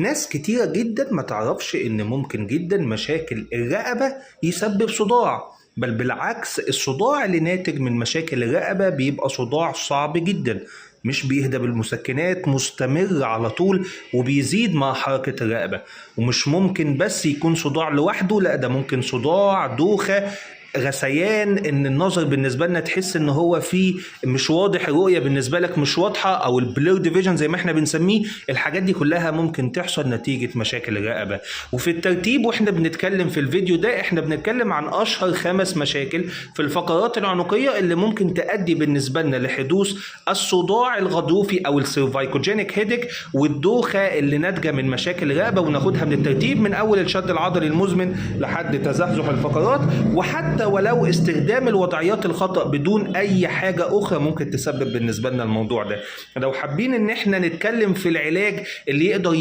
ناس كتيرة جدا ما تعرفش ان ممكن جدا مشاكل الرقبة يسبب صداع، بل بالعكس الصداع اللي ناتج من مشاكل الرقبة بيبقى صداع صعب جدا، مش بيهدى بالمسكنات، مستمر على طول وبيزيد مع حركة الرقبة. ومش ممكن بس يكون صداع لوحده، لا ده ممكن صداع، دوخة، غثيان، ان النظر بالنسبه لنا تحس ان هو فيه مش واضح، الرؤيه بالنسبه لك مش واضحه، او البلور ديفيجن زي ما احنا بنسميه. الحاجات دي كلها ممكن تحصل نتيجه مشاكل الرقبه. وفي الترتيب واحنا بنتكلم في الفيديو ده احنا بنتكلم عن اشهر 5 مشاكل في الفقرات العنقيه اللي ممكن تؤدي بالنسبه لنا لحدوث الصداع الغضروفي او السيرفايكوجينيك هيديك والدوخه اللي ناتجه من مشاكل الرقبه. وناخدها من الترتيب من اول الشد العضلي المزمن لحد تزحزح الفقرات، وحتى ولو استخدام الوضعيات الخطأ بدون اي حاجة اخرى ممكن تسبب بالنسبة لنا الموضوع ده. لو حابين ان احنا نتكلم في العلاج اللي يقدر